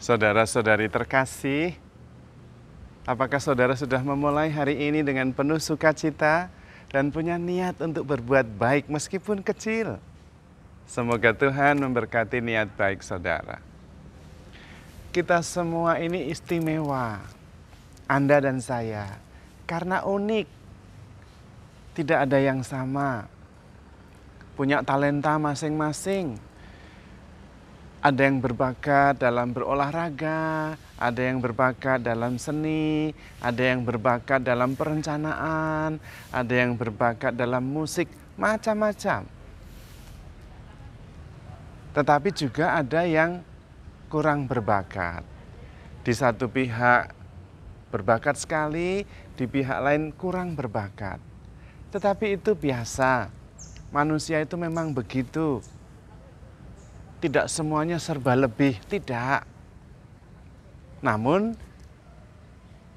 Saudara-saudari terkasih, apakah saudara sudah memulai hari ini dengan penuh sukacita dan punya niat untuk berbuat baik meskipun kecil? Semoga Tuhan memberkati niat baik saudara. Kita semua ini istimewa, Anda dan saya, karena unik. Tidak ada yang sama, punya talenta masing-masing. Ada yang berbakat dalam berolahraga, ada yang berbakat dalam seni, ada yang berbakat dalam perencanaan, ada yang berbakat dalam musik, macam-macam. Tetapi juga ada yang kurang berbakat. Di satu pihak berbakat sekali, di pihak lain kurang berbakat. Tetapi itu biasa, manusia itu memang begitu. Tidak semuanya serba lebih, tidak. Namun,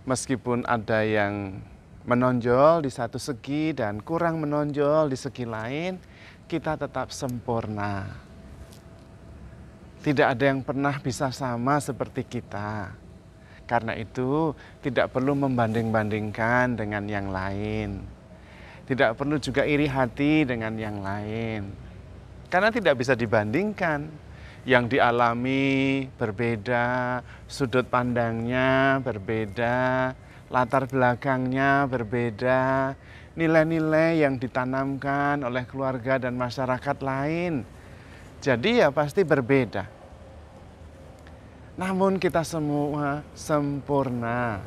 meskipun ada yang menonjol di satu segi dan kurang menonjol di segi lain, kita tetap sempurna. Tidak ada yang pernah bisa sama seperti kita. Karena itu, tidak perlu membanding-bandingkan dengan yang lain. Tidak perlu juga iri hati dengan yang lain. Karena tidak bisa dibandingkan, yang dialami berbeda, sudut pandangnya berbeda, latar belakangnya berbeda, nilai-nilai yang ditanamkan oleh keluarga dan masyarakat lain. Jadi ya pasti berbeda. Namun kita semua sempurna.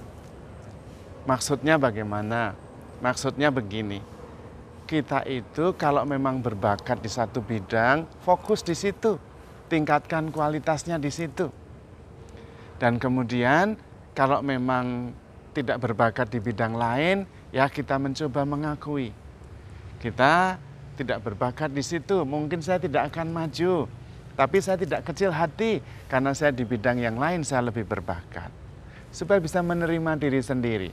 Maksudnya bagaimana? Maksudnya begini. Kita itu kalau memang berbakat di satu bidang, fokus di situ, tingkatkan kualitasnya di situ. Dan kemudian kalau memang tidak berbakat di bidang lain, ya kita mencoba mengakui. Kita tidak berbakat di situ, mungkin saya tidak akan maju, tapi saya tidak kecil hati karena saya di bidang yang lain saya lebih berbakat. Supaya bisa menerima diri sendiri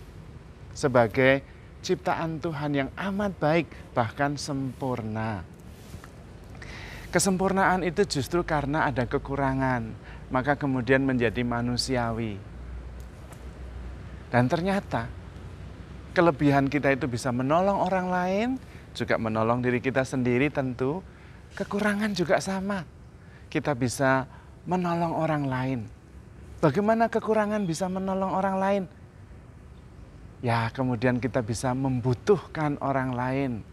sebagai ciptaan Tuhan yang amat baik, bahkan sempurna. Kesempurnaan itu justru karena ada kekurangan, maka kemudian menjadi manusiawi. Dan ternyata kelebihan kita itu bisa menolong orang lain, juga menolong diri kita sendiri tentu. Kekurangan juga sama, kita bisa menolong orang lain. Bagaimana kekurangan bisa menolong orang lain? Ya, kemudian kita bisa membutuhkan orang lain.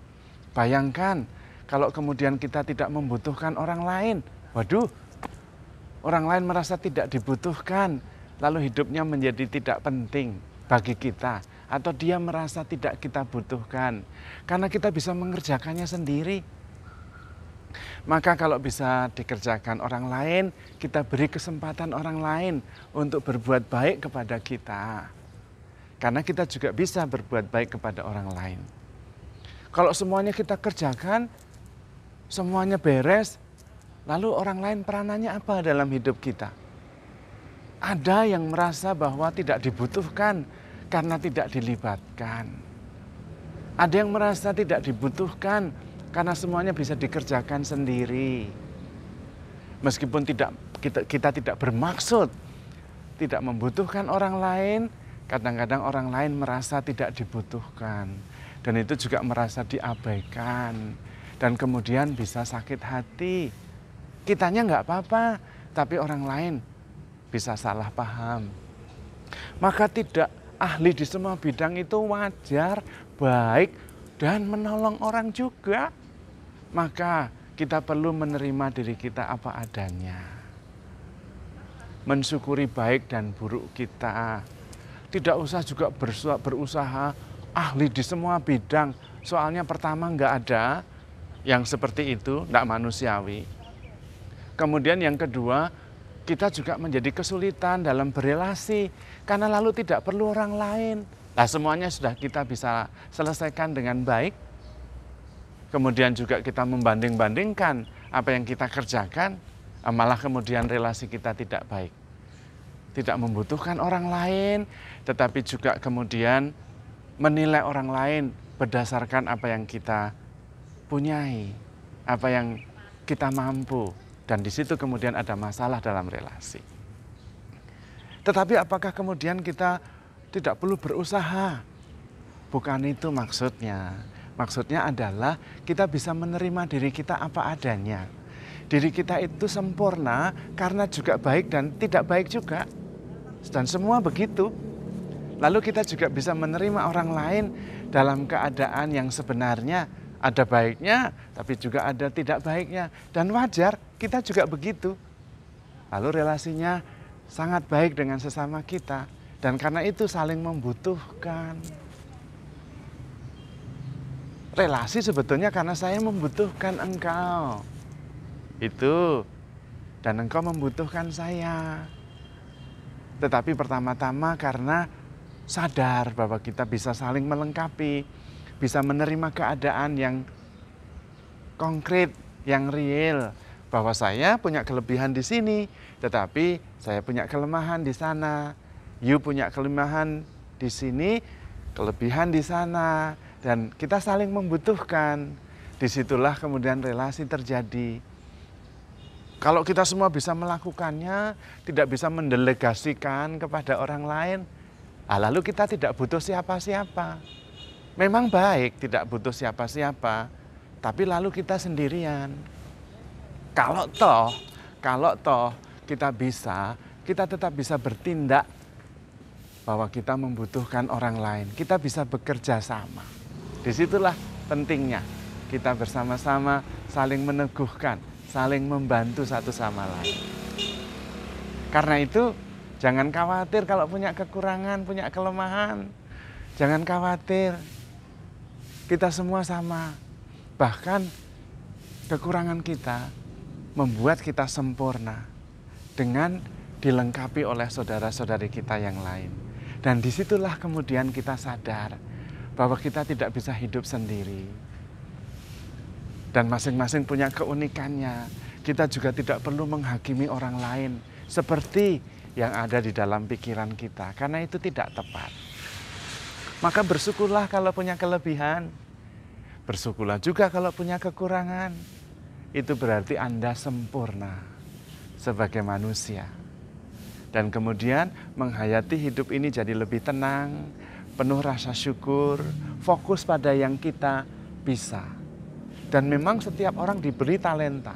Bayangkan kalau kemudian kita tidak membutuhkan orang lain. Waduh, orang lain merasa tidak dibutuhkan, lalu hidupnya menjadi tidak penting bagi kita. Atau dia merasa tidak kita butuhkan, karena kita bisa mengerjakannya sendiri. Maka kalau bisa dikerjakan orang lain, kita beri kesempatan orang lain untuk berbuat baik kepada kita. Karena kita juga bisa berbuat baik kepada orang lain. Kalau semuanya kita kerjakan, semuanya beres, lalu orang lain peranannya apa dalam hidup kita? Ada yang merasa bahwa tidak dibutuhkan karena tidak dilibatkan. Ada yang merasa tidak dibutuhkan karena semuanya bisa dikerjakan sendiri. Meskipun kita tidak bermaksud tidak membutuhkan orang lain, kadang-kadang orang lain merasa tidak dibutuhkan, dan itu juga merasa diabaikan, dan kemudian bisa sakit hati. Kitanya nggak apa-apa, tapi orang lain bisa salah paham. Maka tidak ahli di semua bidang itu wajar, baik, dan menolong orang juga. Maka kita perlu menerima diri kita apa adanya. Mensyukuri baik dan buruk kita. Tidak usah juga berusaha ahli di semua bidang. Soalnya pertama nggak ada yang seperti itu, nggak manusiawi. Kemudian yang kedua, kita juga menjadi kesulitan dalam berelasi. Karena lalu tidak perlu orang lain. Nah, semuanya sudah kita bisa selesaikan dengan baik. Kemudian juga kita membanding-bandingkan apa yang kita kerjakan, malah kemudian relasi kita tidak baik. Tidak membutuhkan orang lain, tetapi juga kemudian menilai orang lain berdasarkan apa yang kita punyai, apa yang kita mampu. Dan di situ kemudian ada masalah dalam relasi. Tetapi apakah kemudian kita tidak perlu berusaha? Bukan itu maksudnya. Maksudnya adalah kita bisa menerima diri kita apa adanya. Diri kita itu sempurna karena juga baik dan tidak baik juga. Dan semua begitu. Lalu kita juga bisa menerima orang lain dalam keadaan yang sebenarnya ada baiknya, tapi juga ada tidak baiknya. Dan wajar, kita juga begitu. Lalu relasinya sangat baik dengan sesama kita. Dan karena itu saling membutuhkan. Relasi sebetulnya karena saya membutuhkan engkau. Itu. Dan engkau membutuhkan saya. Tetapi pertama-tama karena sadar bahwa kita bisa saling melengkapi. Bisa menerima keadaan yang konkret, yang real. Bahwa saya punya kelebihan di sini, tetapi saya punya kelemahan di sana. You punya kelemahan di sini, kelebihan di sana. Dan kita saling membutuhkan. Disitulah kemudian relasi terjadi. Kalau kita semua bisa melakukannya, tidak bisa mendelegasikan kepada orang lain, lalu kita tidak butuh siapa-siapa. Memang baik tidak butuh siapa-siapa, tapi lalu kita sendirian. Kalau toh kita bisa, kita tetap bisa bertindak bahwa kita membutuhkan orang lain. Kita bisa bekerja sama. Disitulah pentingnya kita bersama-sama saling meneguhkan, saling membantu satu sama lain. Karena itu jangan khawatir kalau punya kekurangan, punya kelemahan. Jangan khawatir, kita semua sama. Bahkan kekurangan kita membuat kita sempurna dengan dilengkapi oleh saudara-saudari kita yang lain. Dan disitulah kemudian kita sadar bahwa kita tidak bisa hidup sendiri. Dan masing-masing punya keunikannya. Kita juga tidak perlu menghakimi orang lain seperti yang ada di dalam pikiran kita, karena itu tidak tepat. Maka bersyukurlah kalau punya kelebihan. Bersyukurlah juga kalau punya kekurangan. Itu berarti Anda sempurna sebagai manusia. Dan kemudian menghayati hidup ini jadi lebih tenang, penuh rasa syukur, fokus pada yang kita bisa. Dan memang setiap orang diberi talenta.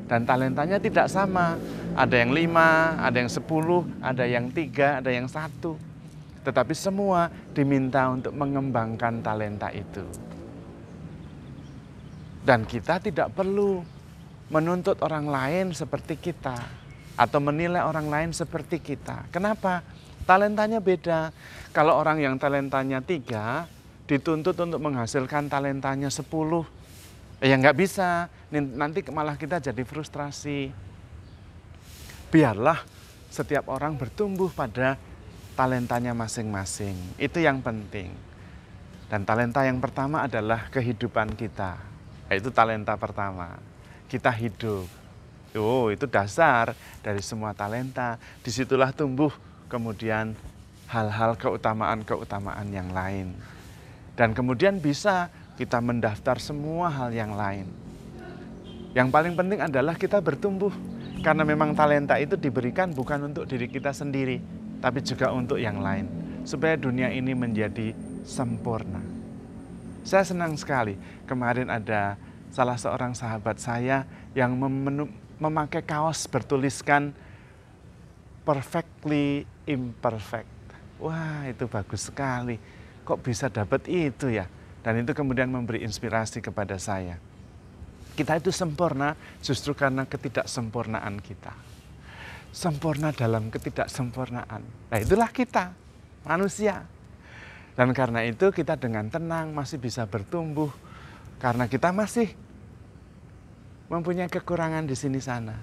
Dan talentanya tidak sama. Ada yang 5, ada yang 10, ada yang 3, ada yang 1. Tetapi semua diminta untuk mengembangkan talenta itu. Dan kita tidak perlu menuntut orang lain seperti kita. Atau menilai orang lain seperti kita. Kenapa? Talentanya beda. Kalau orang yang talentanya 3, dituntut untuk menghasilkan talentanya 10. Ya nggak bisa, nanti malah kita jadi frustrasi. Biarlah setiap orang bertumbuh pada talentanya masing-masing. Itu yang penting. Dan talenta yang pertama adalah kehidupan kita. Itu talenta pertama. Kita hidup. Oh, itu dasar dari semua talenta. Disitulah tumbuh kemudian hal-hal keutamaan-keutamaan yang lain. Dan kemudian bisa kita mendaftar semua hal yang lain. Yang paling penting adalah kita bertumbuh. Karena memang talenta itu diberikan bukan untuk diri kita sendiri, tapi juga untuk yang lain. Supaya dunia ini menjadi sempurna. Saya senang sekali, kemarin ada salah seorang sahabat saya yang memakai kaos bertuliskan perfectly imperfect. Wah, itu bagus sekali. Kok bisa dapat itu ya? Dan itu kemudian memberi inspirasi kepada saya. Kita itu sempurna justru karena ketidaksempurnaan kita. Sempurna dalam ketidaksempurnaan. Nah, itulah kita, manusia. Dan karena itu kita dengan tenang masih bisa bertumbuh. Karena kita masih mempunyai kekurangan di sini sana.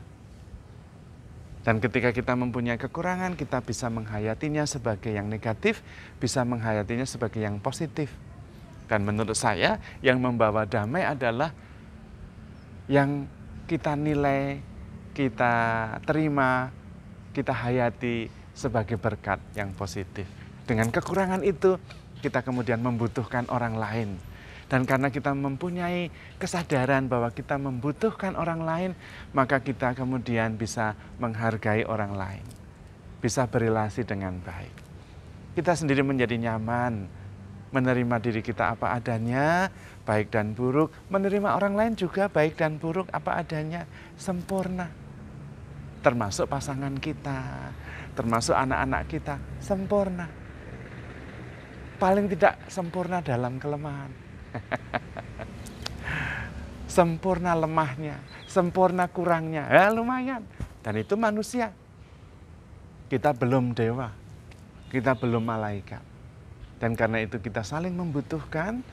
Dan ketika kita mempunyai kekurangan, kita bisa menghayatinya sebagai yang negatif, bisa menghayatinya sebagai yang positif. Dan menurut saya, yang membawa damai adalah yang kita nilai, kita terima, kita hayati sebagai berkat yang positif. Dengan kekurangan itu, kita kemudian membutuhkan orang lain. Dan karena kita mempunyai kesadaran bahwa kita membutuhkan orang lain, maka kita kemudian bisa menghargai orang lain. bisa berelasi dengan baik. Kita sendiri menjadi nyaman, menerima diri kita apa adanya, baik dan buruk, menerima orang lain juga baik dan buruk apa adanya, sempurna. Termasuk pasangan kita, termasuk anak-anak kita, sempurna. Paling tidak sempurna dalam kelemahan. Sempurna lemahnya, sempurna kurangnya, ya lumayan. Dan itu manusia. Kita belum dewa, kita belum malaikat. Dan karena itu kita saling membutuhkan,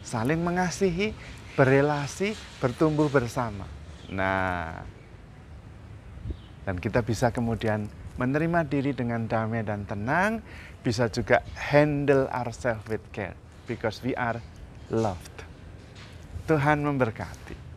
saling mengasihi, berelasi, bertumbuh bersama. Nah, dan kita bisa kemudian menerima diri dengan damai dan tenang, bisa juga handle ourselves with care, because we are loved. Tuhan memberkati.